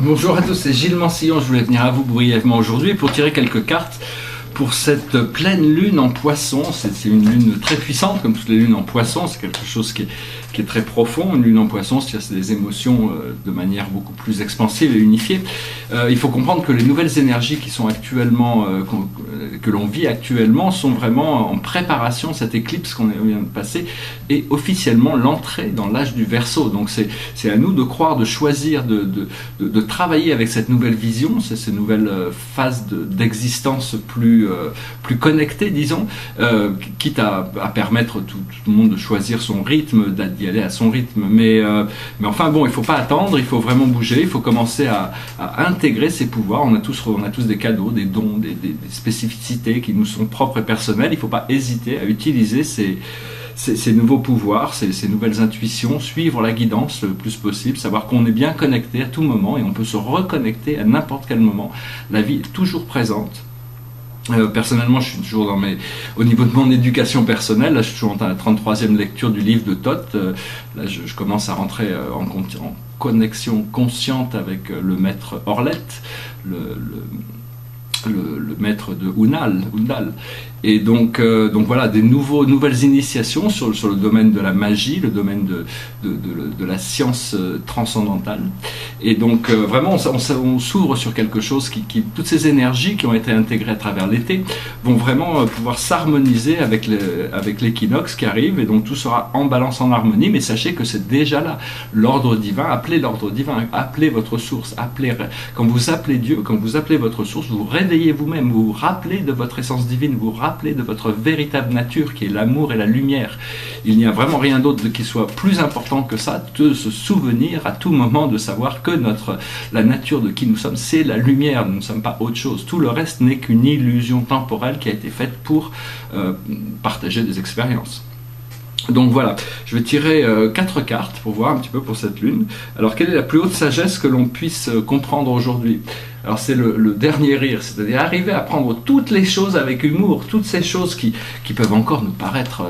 Bonjour à tous, c'est Gilles Mansillon. Je voulais venir à vous brièvement aujourd'hui pour tirer quelques cartes pour cette pleine lune en Poisson. C'est une lune très puissante, comme toutes les lunes en Poisson. C'est quelque chose qui est très profond. Une lune en Poisson, c'est des émotions de manière beaucoup plus expansive et unifiée. Il faut comprendre que les nouvelles énergies qui sont actuellement, que l'on vit actuellement, sont vraiment en préparation. Cette éclipse qu'on vient de passer est officiellement l'entrée dans l'âge du Verseau. Donc c'est à nous de croire, de choisir, de travailler avec cette nouvelle vision, ces nouvelles phases d'existence plus connectées, disons, quitte à permettre tout le monde de choisir son rythme, d'y aller à son rythme. Mais enfin bon, il ne faut pas attendre, il faut vraiment bouger, il faut commencer à intégrer ces pouvoirs. On a tous des cadeaux, des dons, des spécificités qui nous sont propres et personnelles. Il ne faut pas hésiter à utiliser ces nouveaux pouvoirs, ces nouvelles intuitions, suivre la guidance le plus possible, savoir qu'on est bien connecté à tout moment et on peut se reconnecter à n'importe quel moment. La vie est toujours présente. Personnellement, je suis toujours au niveau de mon éducation personnelle. Là, je suis toujours en 33e lecture du livre de Thoth. Là, je commence à rentrer en connexion consciente avec le maître Orlette, le maître de Undal. Et donc voilà, des nouvelles initiations sur le domaine de la magie, le domaine de la science transcendantale. Et donc vraiment, on s'ouvre sur quelque chose toutes ces énergies qui ont été intégrées à travers l'été vont vraiment pouvoir s'harmoniser avec l'équinoxe qui arrive, et donc tout sera en balance, en harmonie. Mais sachez que c'est déjà là, l'ordre divin. Appelez l'ordre divin, appelez votre source, quand vous appelez Dieu, quand vous appelez votre source, vous réveillez vous-même, vous vous rappelez de votre essence divine, vous vous rappelez de votre véritable nature qui est l'amour et la lumière. Il n'y a vraiment rien d'autre qui soit plus important que ça, de se souvenir à tout moment de savoir que la nature de qui nous sommes, c'est la lumière. Nous ne sommes pas autre chose. Tout le reste n'est qu'une illusion temporelle qui a été faite pour partager des expériences. Donc voilà, je vais tirer 4 cartes pour voir un petit peu pour cette lune. Alors, quelle est la plus haute sagesse que l'on puisse comprendre aujourd'hui? Alors, c'est le dernier rire, c'est-à-dire arriver à prendre toutes les choses avec humour, toutes ces choses qui peuvent encore nous paraître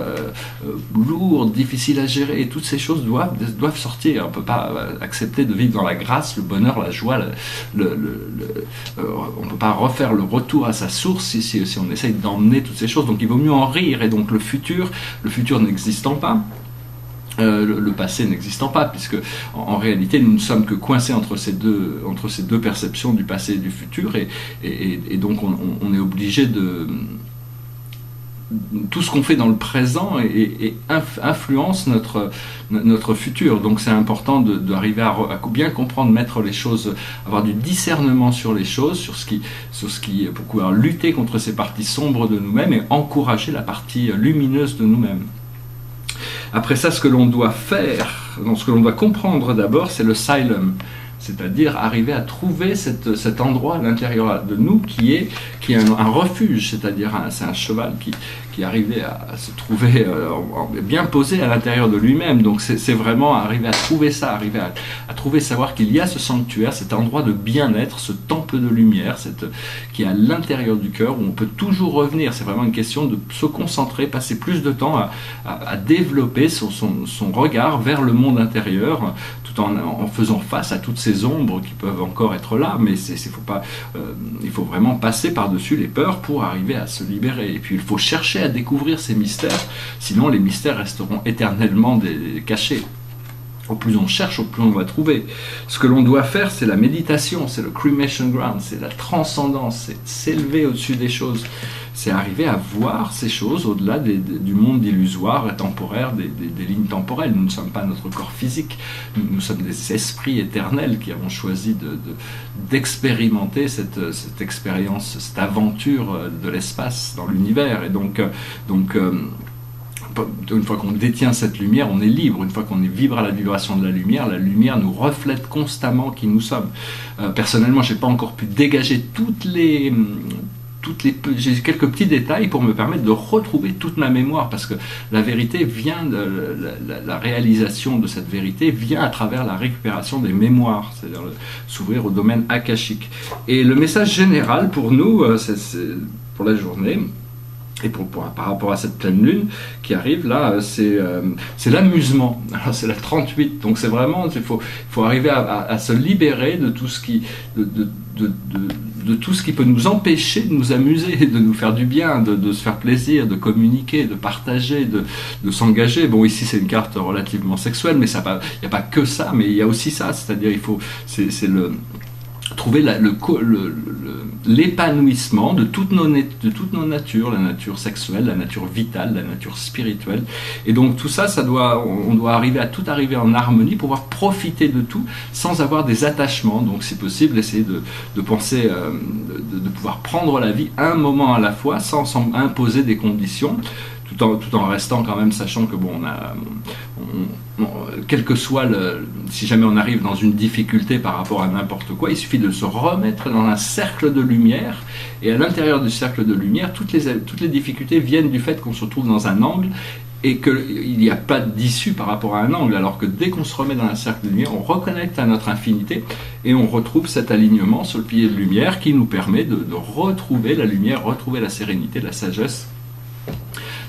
lourdes, difficiles à gérer. Et toutes ces choses doivent sortir. On ne peut pas accepter de vivre dans la grâce, le bonheur, la joie. On ne peut pas refaire le retour à sa source si on essaye d'emmener toutes ces choses. Donc, il vaut mieux en rire. Et donc, le futur n'existant pas, le passé n'existant pas, puisque en réalité nous ne sommes que coincés entre ces deux perceptions du passé et du futur, et donc on est obligé de tout ce qu'on fait dans le présent et influence notre futur. Donc c'est important d'arriver à bien comprendre, mettre les choses, avoir du discernement sur les choses, sur ce qui pour pouvoir lutter contre ces parties sombres de nous-mêmes et encourager la partie lumineuse de nous-mêmes. Après ça, ce que l'on doit faire, ce que l'on doit comprendre d'abord, c'est le Xylem, c'est-à-dire arriver à trouver cet endroit à l'intérieur de nous qui est un refuge, c'est-à-dire c'est un cheval qui arrivait à se trouver bien posé à l'intérieur de lui-même. Donc c'est vraiment arriver à trouver ça, arriver à trouver, savoir qu'il y a ce sanctuaire, cet endroit de bien-être, ce temple de lumière qui est à l'intérieur du cœur, où on peut toujours revenir. C'est vraiment une question de se concentrer, passer plus de temps à développer son regard vers le monde intérieur, tout en faisant face à toutes ces ombres qui peuvent encore être là. Mais il faut vraiment passer par-dessus les peurs pour arriver à se libérer. Et puis il faut chercher à découvrir ces mystères, sinon les mystères resteront éternellement cachés. Au plus on cherche, au plus on va trouver. Ce que l'on doit faire, c'est la méditation, c'est le cremation ground, c'est la transcendance, c'est s'élever au-dessus des choses. C'est arriver à voir ces choses au-delà du monde illusoire et temporaire, des lignes temporelles. Nous ne sommes pas notre corps physique, nous sommes des esprits éternels qui avons choisi d'expérimenter cette expérience, cette aventure de l'espace dans l'univers. Et donc une fois qu'on détient cette lumière, on est libre. Une fois qu'on vibre à la vibration de la lumière nous reflète constamment qui nous sommes. Personnellement, je n'ai pas encore pu dégager j'ai quelques petits détails pour me permettre de retrouver toute ma mémoire, parce que la vérité vient la réalisation de cette vérité vient à travers la récupération des mémoires, c'est-à-dire s'ouvrir au domaine akashique. Et le message général pour nous, pour la journée, Et par rapport à cette pleine lune qui arrive, là, c'est l'amusement. Alors c'est la 38, donc c'est vraiment, il faut arriver à se libérer de tout ce qui, de tout ce qui peut nous empêcher de nous amuser, de nous faire du bien, de se faire plaisir, de communiquer, de partager, de s'engager. Bon, ici c'est une carte relativement sexuelle, mais il n'y a pas que ça, mais il y a aussi ça, c'est-à-dire c'est le trouver l'épanouissement de toutes nos natures, la nature sexuelle, la nature vitale, la nature spirituelle. Et donc tout ça, on doit arriver à tout arriver en harmonie, pouvoir profiter de tout sans avoir des attachements. Donc si possible, essayer de penser, de pouvoir prendre la vie un moment à la fois sans imposer des conditions. Tout en restant quand même, sachant que bon, quel que soit si jamais on arrive dans une difficulté par rapport à n'importe quoi, il suffit de se remettre dans un cercle de lumière, et à l'intérieur du cercle de lumière, toutes les difficultés viennent du fait qu'on se trouve dans un angle et qu'il n'y a pas d'issue par rapport à un angle, alors que dès qu'on se remet dans un cercle de lumière, on reconnecte à notre infinité et on retrouve cet alignement sur le pilier de lumière qui nous permet de retrouver la lumière, retrouver la sérénité, la sagesse,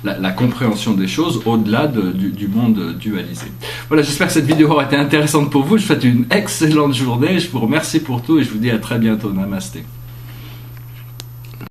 la compréhension des choses au-delà du monde dualisé. Voilà, j'espère que cette vidéo aura été intéressante pour vous. Je vous souhaite une excellente journée, je vous remercie pour tout et je vous dis à très bientôt. Namasté.